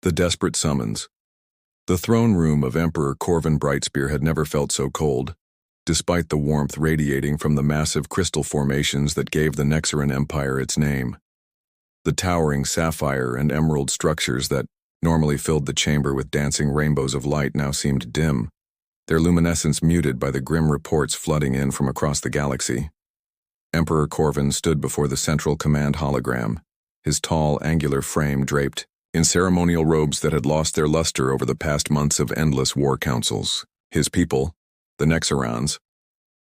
The desperate summons. The throne room of Emperor Corvin Brightspear had never felt so cold, despite the warmth radiating from the massive crystal formations that gave the Nexaran Empire its name. The towering sapphire and emerald structures that normally filled the chamber with dancing rainbows of light now seemed dim, their luminescence muted by the grim reports flooding in from across the galaxy. Emperor Corvin stood before the central command hologram, his tall, angular frame draped in ceremonial robes that had lost their luster over the past months of endless war councils. His people, the Nexarans,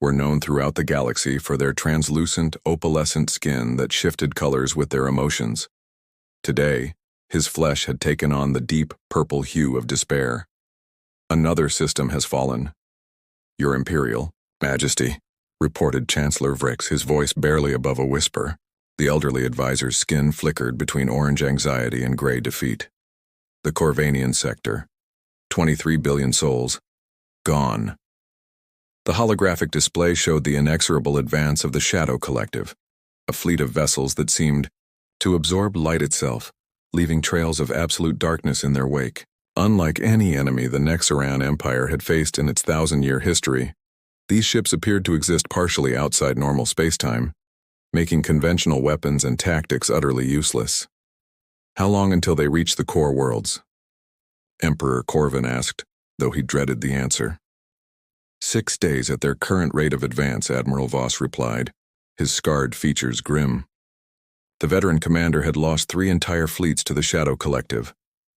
were known throughout the galaxy for their translucent, opalescent skin that shifted colors with their emotions. Today, his flesh had taken on the deep, purple hue of despair. Another system has fallen. Your Imperial Majesty, reported Chancellor Vrix, his voice barely above a whisper. The elderly advisor's skin flickered between orange anxiety and gray defeat. The Corvanian sector. 23 billion souls. Gone. The holographic display showed the inexorable advance of the Shadow Collective, a fleet of vessels that seemed to absorb light itself, leaving trails of absolute darkness in their wake. Unlike any enemy the Nexaran Empire had faced in its 1,000-year history, these ships appeared to exist partially outside normal spacetime, making conventional weapons and tactics utterly useless. How long until they reach the core worlds? Emperor Corvin asked, though he dreaded the answer. 6 days at their current rate of advance, Admiral Voss replied, his scarred features grim. The veteran commander had lost 3 entire fleets to the Shadow Collective,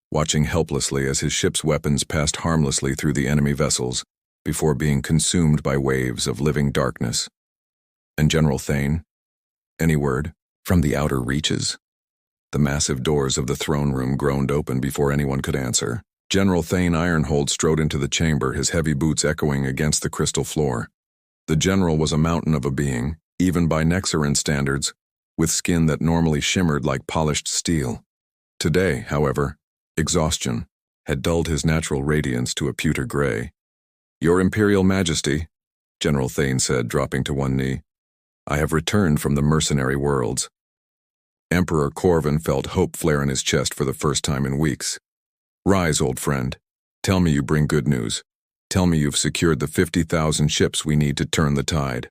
watching helplessly as his ship's weapons passed harmlessly through the enemy vessels before being consumed by waves of living darkness. And General Thane? Any word? From the outer reaches? The massive doors of the throne room groaned open before anyone could answer. General Thane Ironhold strode into the chamber, his heavy boots echoing against the crystal floor. The general was a mountain of a being, even by Nexaran standards, with skin that normally shimmered like polished steel. Today, however, exhaustion had dulled his natural radiance to a pewter gray. Your Imperial Majesty, General Thane said, dropping to one knee, I have returned from the mercenary worlds. Emperor Corvin felt hope flare in his chest for the first time in weeks. Rise, old friend. Tell me you bring good news. Tell me you've secured the 50,000 ships we need to turn the tide.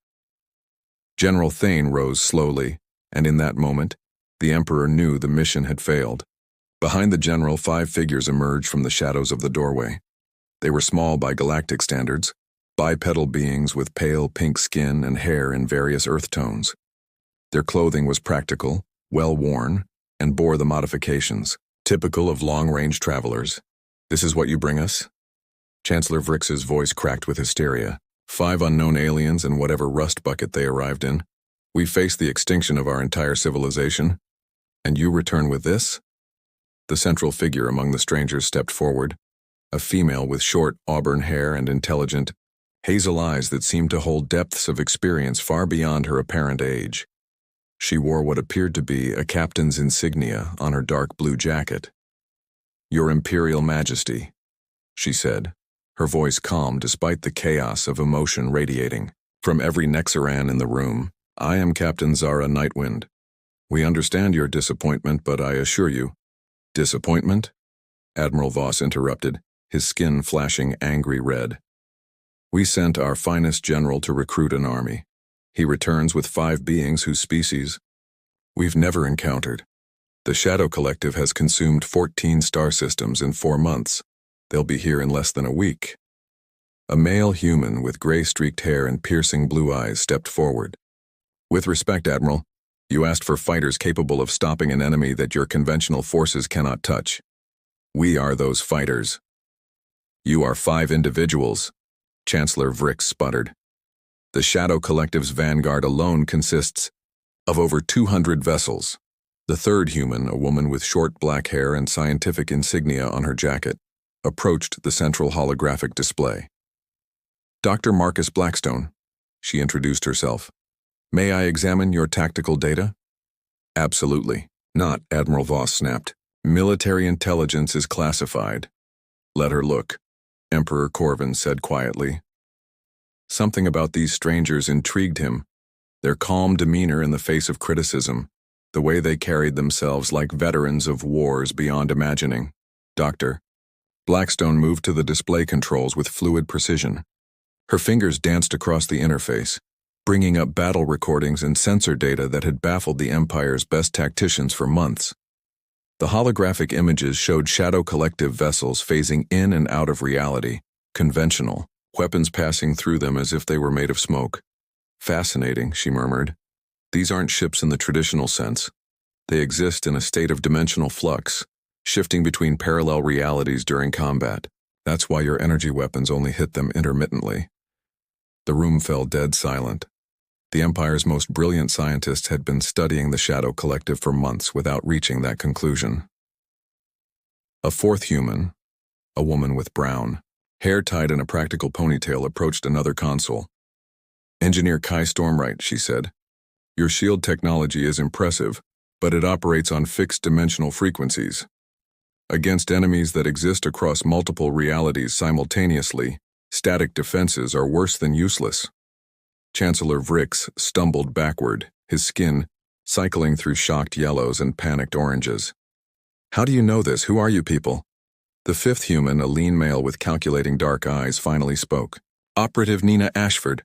General Thane rose slowly, and in that moment, the Emperor knew the mission had failed. Behind the general, 5 figures emerged from the shadows of the doorway. They were small by galactic standards, bipedal beings with pale pink skin and hair in various earth tones. Their clothing was practical, well-worn, and bore the modifications, typical of long-range travelers. This is what you bring us? Chancellor Vrix's voice cracked with hysteria. 5 unknown aliens and whatever rust bucket they arrived in. We faced the extinction of our entire civilization, and you return with this? The central figure among the strangers stepped forward, a female with short auburn hair and intelligent, hazel eyes that seemed to hold depths of experience far beyond her apparent age. She wore what appeared to be a captain's insignia on her dark blue jacket. Your Imperial Majesty, she said, her voice calm despite the chaos of emotion radiating from every Nexaran in the room. I am Captain Zara Nightwind. We understand your disappointment, but I assure you— Disappointment? Admiral Voss interrupted, his skin flashing angry red. We sent our finest general to recruit an army. He returns with 5 beings whose species we've never encountered. The Shadow Collective has consumed 14 star systems in 4 months. They'll be here in less than a week. A male human with gray-streaked hair and piercing blue eyes stepped forward. With respect, Admiral, you asked for fighters capable of stopping an enemy that your conventional forces cannot touch. We are those fighters. You are 5 individuals, Chancellor Vrix sputtered. The Shadow Collective's vanguard alone consists of over 200 vessels. The third human, a woman with short black hair and scientific insignia on her jacket, approached the central holographic display. Dr. Marcus Blackstone, she introduced herself. May I examine your tactical data? Absolutely not, Admiral Voss snapped. Military intelligence is classified. Let her look, Emperor Corvin said quietly. Something about these strangers intrigued him. Their calm demeanor in the face of criticism, the way they carried themselves like veterans of wars beyond imagining. Doctor. Blackstone moved to the display controls with fluid precision. Her fingers danced across the interface, bringing up battle recordings and sensor data that had baffled the Empire's best tacticians for months. The holographic images showed Shadow Collective vessels phasing in and out of reality, conventional, weapons passing through them as if they were made of smoke. Fascinating, she murmured. These aren't ships in the traditional sense. They exist in a state of dimensional flux, shifting between parallel realities during combat. That's why your energy weapons only hit them intermittently. The room fell dead silent. The Empire's most brilliant scientists had been studying the Shadow Collective for months without reaching that conclusion. A fourth human, a woman with brown hair tied in a practical ponytail, approached another console. "Engineer Kai Stormwright," she said. "Your shield technology is impressive, but it operates on fixed-dimensional frequencies. Against enemies that exist across multiple realities simultaneously, static defenses are worse than useless." Chancellor Vrix stumbled backward, his skin cycling through shocked yellows and panicked oranges. "How do you know this? Who are you people?" The fifth human, a lean male with calculating dark eyes, finally spoke. "Operative Nina Ashford.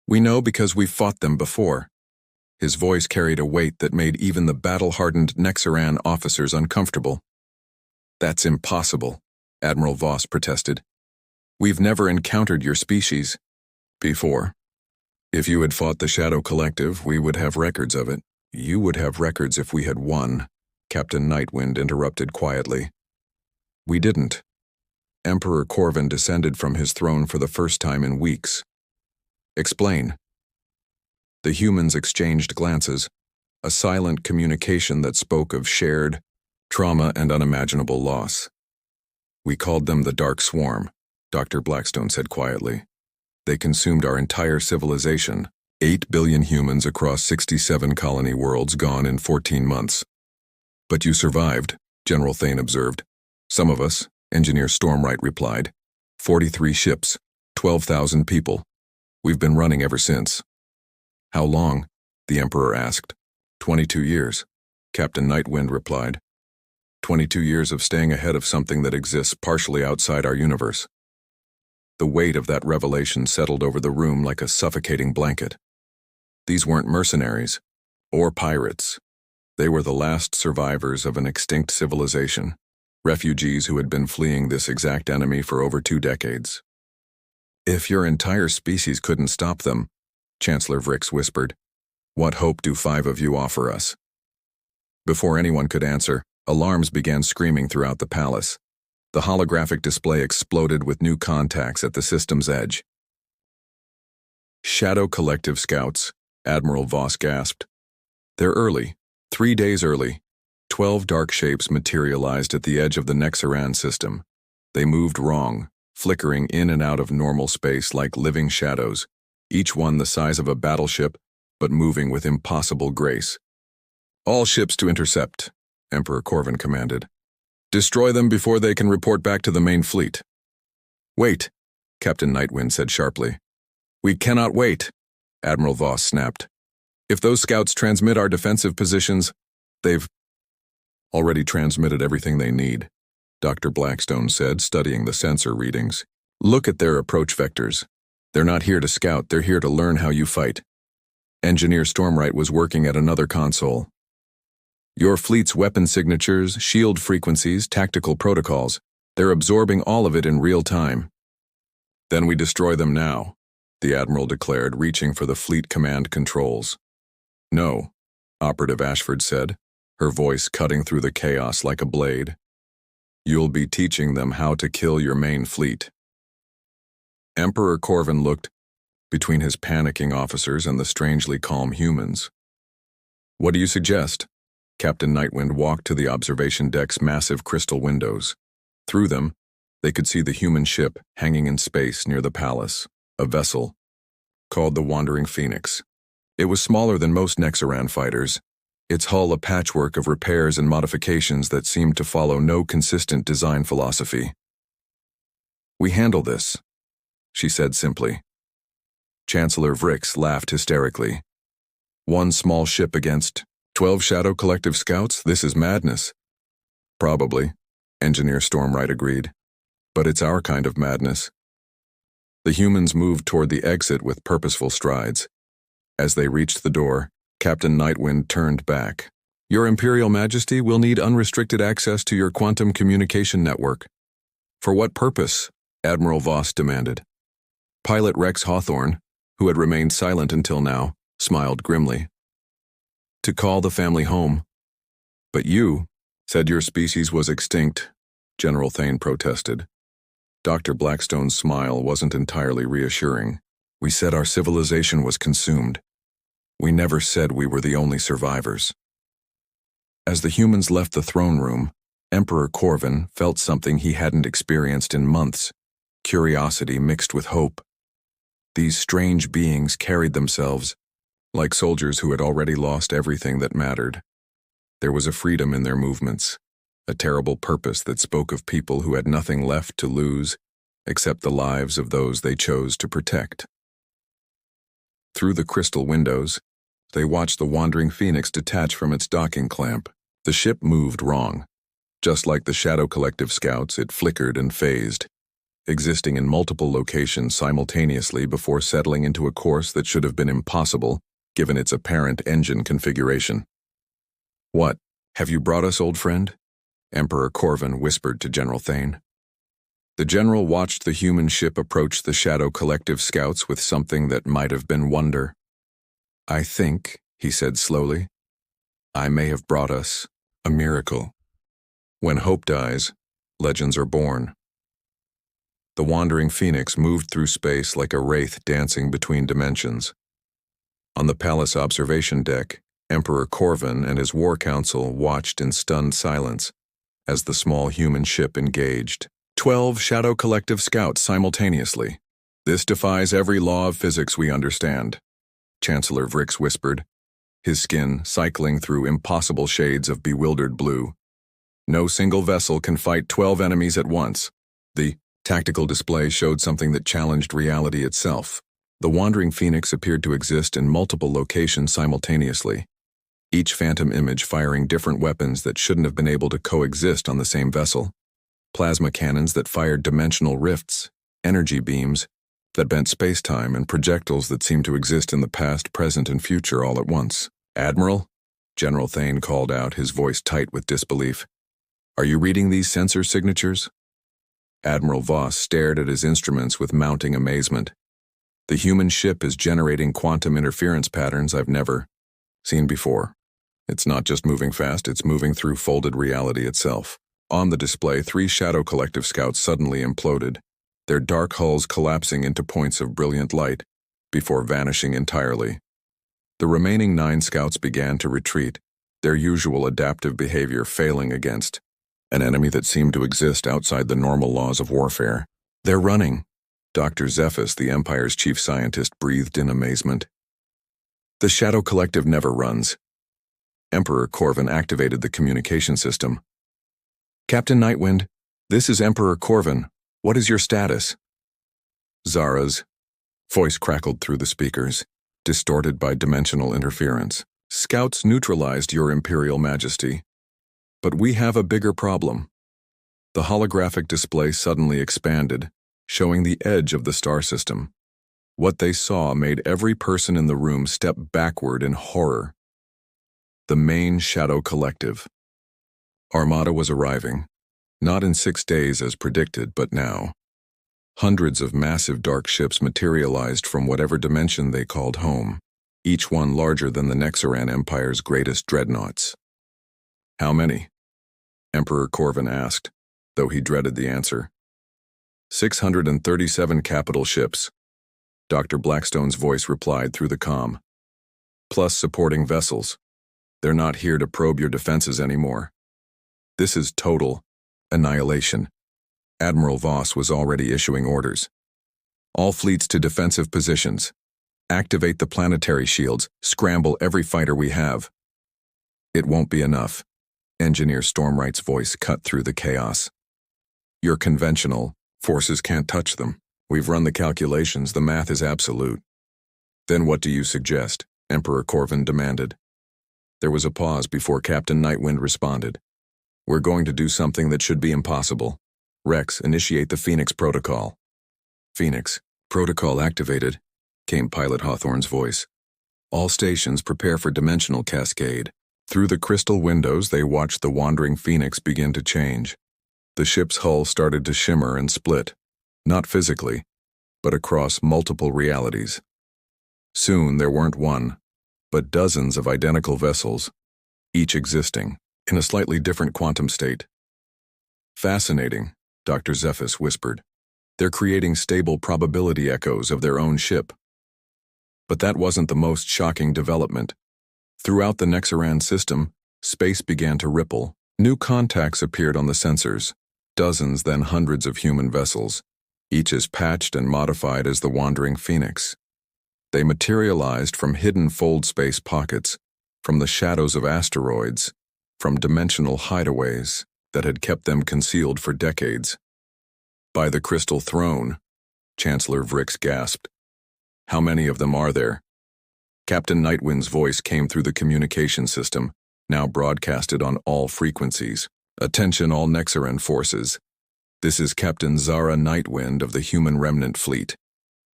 We know because we've fought them before." His voice carried a weight that made even the battle-hardened Nexaran officers uncomfortable. "That's impossible," Admiral Voss protested. "We've never encountered your species before. If you had fought the Shadow Collective, we would have records of it. You would have records if we had won," Captain Nightwind interrupted quietly. "We didn't." Emperor Corvin descended from his throne for the first time in weeks. "Explain." The humans exchanged glances, a silent communication that spoke of shared trauma and unimaginable loss. "We called them the Dark Swarm," Dr. Blackstone said quietly. "They consumed our entire civilization, 8 billion humans across 67 colony worlds gone in 14 months. But you survived," General Thane observed. "Some of us," Engineer Stormwright replied. 43 ships, 12,000 people. We've been running ever since." "How long?" the Emperor asked. 22 years, Captain Nightwind replied. 22 years of staying ahead of something that exists partially outside our universe." The weight of that revelation settled over the room like a suffocating blanket. These weren't mercenaries or pirates. They were the last survivors of an extinct civilization, refugees who had been fleeing this exact enemy for over 2 decades. "If your entire species couldn't stop them," Chancellor Vrix whispered, "what hope do 5 of you offer us?" Before anyone could answer, alarms began screaming throughout the palace. The holographic display exploded with new contacts at the system's edge. "Shadow Collective scouts," Admiral Voss gasped. "They're early, 3 days early." 12 dark shapes materialized at the edge of the Nexaran system. They moved wrong, flickering in and out of normal space like living shadows, each one the size of a battleship, but moving with impossible grace. "All ships to intercept," Emperor Corvin commanded. "Destroy them before they can report back to the main fleet." "Wait," Captain Nightwind said sharply. "We cannot wait," Admiral Voss snapped. "If those scouts transmit our defensive positions, they've already transmitted everything they need," Dr. Blackstone said, studying the sensor readings. "Look at their approach vectors. They're not here to scout, they're here to learn how you fight." Engineer Stormwright was working at another console. "Your fleet's weapon signatures, shield frequencies, tactical protocols, they're absorbing all of it in real time." "Then we destroy them now," the Admiral declared, reaching for the fleet command controls. "No," Operative Ashford said, her voice cutting through the chaos like a blade. "You'll be teaching them how to kill your main fleet." Emperor Corvin looked between his panicking officers and the strangely calm humans. "What do you suggest?" Captain Nightwind walked to the observation deck's massive crystal windows. Through them, they could see the human ship hanging in space near the palace, a vessel called the Wandering Phoenix. It was smaller than most Nexaran fighters, its hull a patchwork of repairs and modifications that seemed to follow no consistent design philosophy. "We handle this," she said simply. Chancellor Vrix laughed hysterically. "One small ship against 12 Shadow Collective scouts? This is madness." "Probably," Engineer Stormwright agreed. But it's our kind of madness. The humans moved toward the exit with purposeful strides. As they reached the door, Captain Nightwind turned back. Your Imperial Majesty will need unrestricted access to your quantum communication network. For what purpose? Admiral Voss demanded. Pilot Rex Hawthorne, who had remained silent until now, smiled grimly. To call the family home. But you said your species was extinct, General Thane protested. Dr. Blackstone's smile wasn't entirely reassuring. We said our civilization was consumed. We never said we were the only survivors. As the humans left the throne room, Emperor Corvin felt something he hadn't experienced in months, curiosity mixed with hope. These strange beings carried themselves like soldiers who had already lost everything that mattered. There was a freedom in their movements, a terrible purpose that spoke of people who had nothing left to lose except the lives of those they chose to protect. Through the crystal windows, they watched the wandering Phoenix detach from its docking clamp. The ship moved wrong. Just like the Shadow Collective scouts, it flickered and phased, existing in multiple locations simultaneously before settling into a course that should have been impossible given its apparent engine configuration. What, have you brought us, old friend? Emperor Corvin whispered to General Thane. The general watched the human ship approach the Shadow Collective scouts with something that might have been wonder. I think, he said slowly, I may have brought us a miracle. When hope dies, legends are born. The wandering Phoenix moved through space like a wraith dancing between dimensions. On the palace observation deck, Emperor Corvin and his war council watched in stunned silence as the small human ship engaged. 12 Shadow Collective scouts simultaneously. This defies every law of physics we understand, Chancellor Vrix whispered, his skin cycling through impossible shades of bewildered blue. No single vessel can fight 12 enemies at once. The tactical display showed something that challenged reality itself. The wandering Phoenix appeared to exist in multiple locations simultaneously, each phantom image firing different weapons that shouldn't have been able to coexist on the same vessel. Plasma cannons that fired dimensional rifts, energy beams that bent space-time, and projectiles that seemed to exist in the past, present, and future all at once. Admiral? General Thane called out, his voice tight with disbelief. Are you reading these sensor signatures? Admiral Voss stared at his instruments with mounting amazement. The human ship is generating quantum interference patterns I've never seen before. It's not just moving fast, it's moving through folded reality itself. On the display, 3 Shadow Collective scouts suddenly imploded, their dark hulls collapsing into points of brilliant light before vanishing entirely. The remaining 9 scouts began to retreat, their usual adaptive behavior failing against an enemy that seemed to exist outside the normal laws of warfare. They're running, Dr. Zephys, the Empire's chief scientist, breathed in amazement. The Shadow Collective never runs. Emperor Corvin activated the communication system. Captain Nightwind, this is Emperor Corvin. What is your status? Zara's voice crackled through the speakers, distorted by dimensional interference. Scouts neutralized your Imperial Majesty. But we have a bigger problem. The holographic display suddenly expanded, showing the edge of the star system. What they saw made every person in the room step backward in horror. The main Shadow Collective. Armada was arriving, not in 6 days as predicted, but now. Hundreds of massive dark ships materialized from whatever dimension they called home, each one larger than the Nexaran Empire's greatest dreadnoughts. How many? Emperor Corvin asked, though he dreaded the answer. 637 capital ships, Dr. Blackstone's voice replied through the comm. Plus supporting vessels. They're not here to probe your defenses anymore. This is total annihilation. Admiral Voss was already issuing orders. All fleets to defensive positions. Activate the planetary shields. Scramble every fighter we have. It won't be enough. Engineer Stormwright's voice cut through the chaos. Your conventional forces can't touch them. We've run the calculations, the math is absolute. Then what do you suggest? Emperor Corvin demanded. There was a pause before Captain Nightwind responded. We're going to do something that should be impossible. Rex, initiate the Phoenix protocol. Phoenix, protocol activated, came Pilot Hawthorne's voice. All stations prepare for dimensional cascade. Through the crystal windows, they watched the wandering Phoenix begin to change. The ship's hull started to shimmer and split, not physically, but across multiple realities. Soon there weren't one, but dozens of identical vessels, each existing in a slightly different quantum state. Fascinating, Dr. Zephys whispered. They're creating stable probability echoes of their own ship. But that wasn't the most shocking development. Throughout the Nexaran system, space began to ripple. New contacts appeared on the sensors, dozens then hundreds of human vessels, each as patched and modified as the wandering Phoenix. They materialized from hidden fold space pockets, from the shadows of asteroids, from dimensional hideaways that had kept them concealed for decades. By the Crystal Throne, Chancellor Vrix gasped. How many of them are there? Captain Nightwind's voice came through the communication system, now broadcasted on all frequencies. Attention all Nexaran forces. This is Captain Zara Nightwind of the Human Remnant Fleet.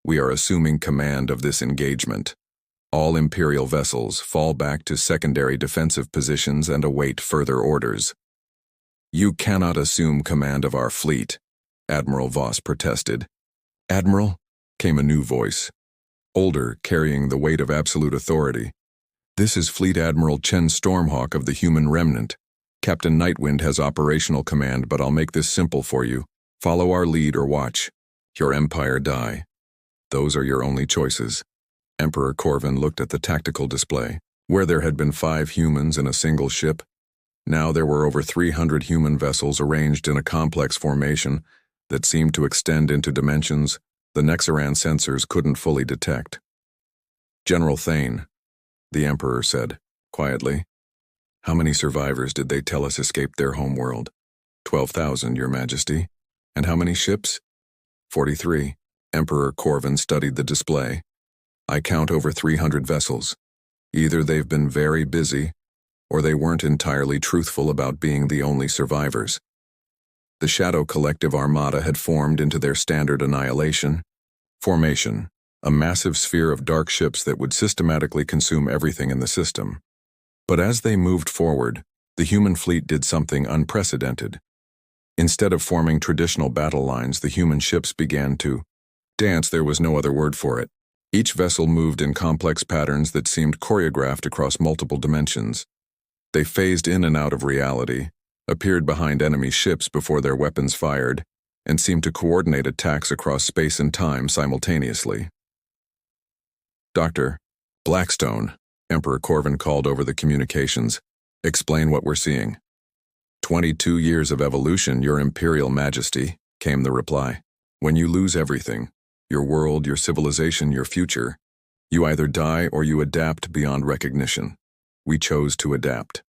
We are assuming command of this engagement. All Imperial vessels fall back to secondary defensive positions and await further orders. You cannot assume command of our fleet, Admiral Voss protested. Admiral, came a new voice, older, carrying the weight of absolute authority. This is Fleet Admiral Chen Stormhawk of the Human Remnant. Captain Nightwind has operational command, but I'll make this simple for you. Follow our lead or watch your empire die. Those are your only choices. Emperor Corvin looked at the tactical display. Where there had been 5 humans in a single ship, now there were over 300 human vessels arranged in a complex formation that seemed to extend into dimensions the Nexaran sensors couldn't fully detect. General Thane, the Emperor said, quietly. How many survivors did they tell us escaped their homeworld? 12,000, Your Majesty. And how many ships? 43. Emperor Corvin studied the display. I count over 300 vessels. Either they've been very busy, or they weren't entirely truthful about being the only survivors. The Shadow Collective Armada had formed into their standard annihilation formation, a massive sphere of dark ships that would systematically consume everything in the system. But as they moved forward, the human fleet did something unprecedented. Instead of forming traditional battle lines, the human ships began to dance. There was no other word for it. Each vessel moved in complex patterns that seemed choreographed across multiple dimensions. They phased in and out of reality, appeared behind enemy ships before their weapons fired, and seemed to coordinate attacks across space and time simultaneously. Dr. Blackstone, Emperor Corvin called over the communications. Explain what we're seeing. 22 years of evolution, Your Imperial Majesty, came the reply. When you lose everything, your world, your civilization, your future, you either die or you adapt beyond recognition. We chose to adapt.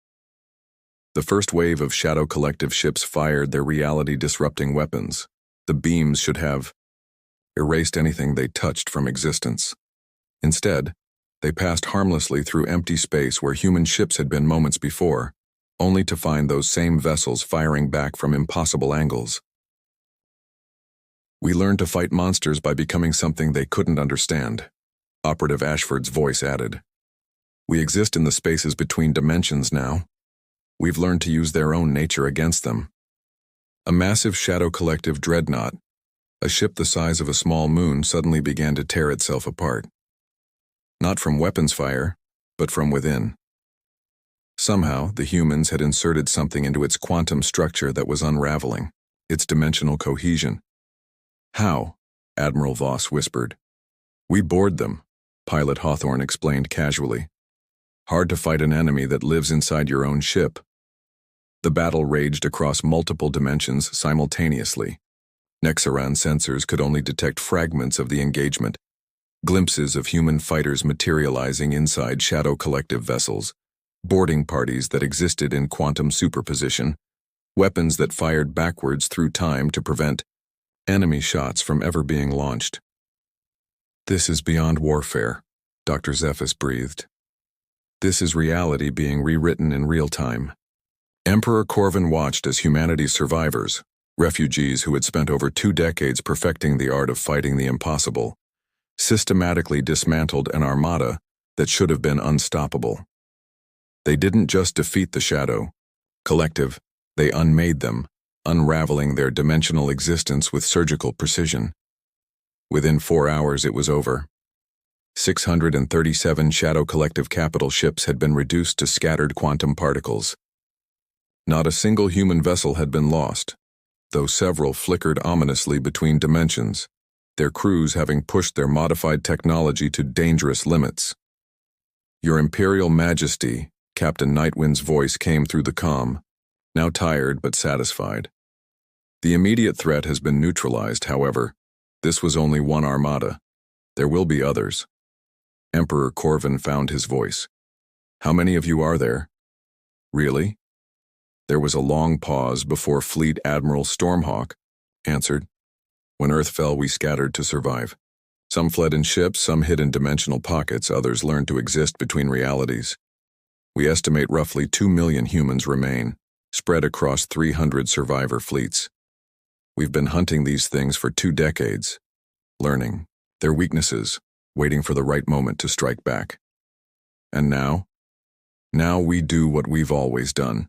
The first wave of Shadow Collective ships fired their reality-disrupting weapons. The beams should have erased anything they touched from existence. Instead, they passed harmlessly through empty space where human ships had been moments before, only to find those same vessels firing back from impossible angles. We learned to fight monsters by becoming something they couldn't understand, Operative Ashford's voice added. We exist in the spaces between dimensions now. We've learned to use their own nature against them. A massive Shadow Collective dreadnought, a ship the size of a small moon, suddenly began to tear itself apart. Not from weapons fire, but from within. Somehow, the humans had inserted something into its quantum structure that was unraveling, its dimensional cohesion. How? Admiral Voss whispered. We bored them, Pilot Hawthorne explained casually. Hard to fight an enemy that lives inside your own ship. The battle raged across multiple dimensions simultaneously. Nexaran sensors could only detect fragments of the engagement, glimpses of human fighters materializing inside Shadow Collective vessels, boarding parties that existed in quantum superposition, weapons that fired backwards through time to prevent enemy shots from ever being launched. This is beyond warfare, Dr. Zephys breathed. This is reality being rewritten in real time. Emperor Corvin watched as humanity's survivors, refugees who had spent over 2 decades perfecting the art of fighting the impossible, systematically dismantled an armada that should have been unstoppable. They didn't just defeat the Shadow Collective, they unmade them, unraveling their dimensional existence with surgical precision. Within 4 hours it was over. 637 Shadow Collective capital ships had been reduced to scattered quantum particles. Not a single human vessel had been lost, though several flickered ominously between dimensions, their crews having pushed their modified technology to dangerous limits. "Your Imperial Majesty," Captain Nightwind's voice came through the comm, now tired but satisfied. "The immediate threat has been neutralized, however. This was only one armada. There will be others." Emperor Corvin found his voice. "How many of you are there?" "Really?" There was a long pause before Fleet Admiral Stormhawk answered. "When Earth fell, we scattered to survive. Some fled in ships, some hid in dimensional pockets, others learned to exist between realities. We estimate roughly 2 million humans remain, spread across 300 survivor fleets. We've been hunting these things for 2 decades, learning their weaknesses, waiting for the right moment to strike back. And now? Now we do what we've always done,"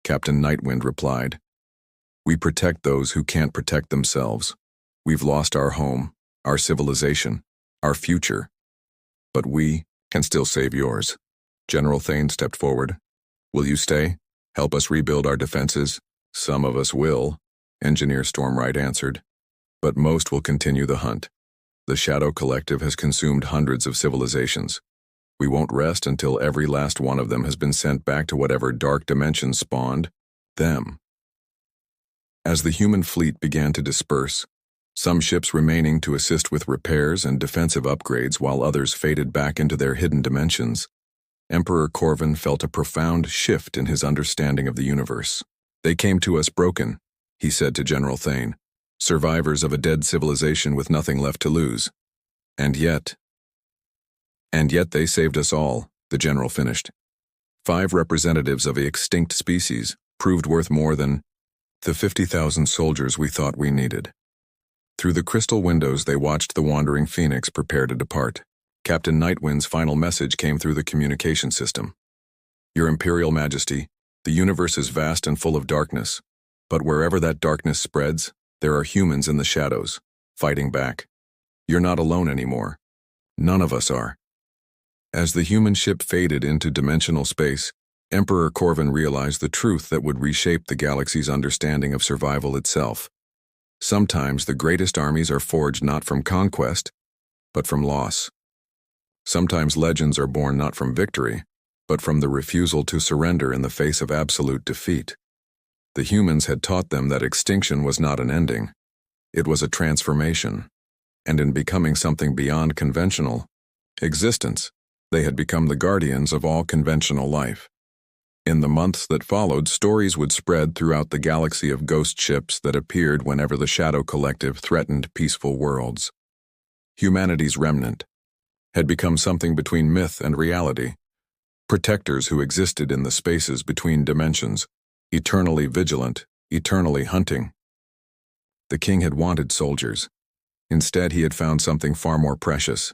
Captain Nightwind replied. "We protect those who can't protect themselves. We've lost our home, our civilization, our future. But we can still save yours." General Thane stepped forward. "Will you stay? Help us rebuild our defenses?" "Some of us will," Engineer Stormwright answered. "But most will continue the hunt. The Shadow Collective has consumed hundreds of civilizations. We won't rest until every last one of them has been sent back to whatever dark dimension spawned them." As the human fleet began to disperse, some ships remaining to assist with repairs and defensive upgrades while others faded back into their hidden dimensions, Emperor Corvin felt a profound shift in his understanding of the universe. "They came to us broken," he said to General Thane, "survivors of a dead civilization with nothing left to lose. And yet they saved us all," the general finished. 5 representatives of the extinct species proved worth more than the 50,000 soldiers we thought we needed. Through the crystal windows they watched the wandering phoenix prepare to depart. Captain Nightwind's final message came through the communication system. "Your Imperial Majesty, the universe is vast and full of darkness, but wherever that darkness spreads, there are humans in the shadows, fighting back. You're not alone anymore. None of us are." As the human ship faded into dimensional space, Emperor Corvin realized the truth that would reshape the galaxy's understanding of survival itself. Sometimes the greatest armies are forged not from conquest, but from loss. Sometimes legends are born not from victory, but from the refusal to surrender in the face of absolute defeat. The humans had taught them that extinction was not an ending. It was a transformation. And in becoming something beyond conventional existence, they had become the guardians of all conventional life. In the months that followed, stories would spread throughout the galaxy of ghost ships that appeared whenever the Shadow Collective threatened peaceful worlds. Humanity's remnant had become something between myth and reality, protectors who existed in the spaces between dimensions, eternally vigilant, eternally hunting. The king had wanted soldiers. Instead, he had found something far more precious,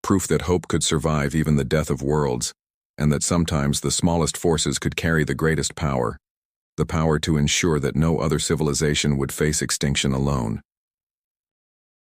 proof that hope could survive even the death of worlds, and that sometimes the smallest forces could carry the greatest power, the power to ensure that no other civilization would face extinction alone.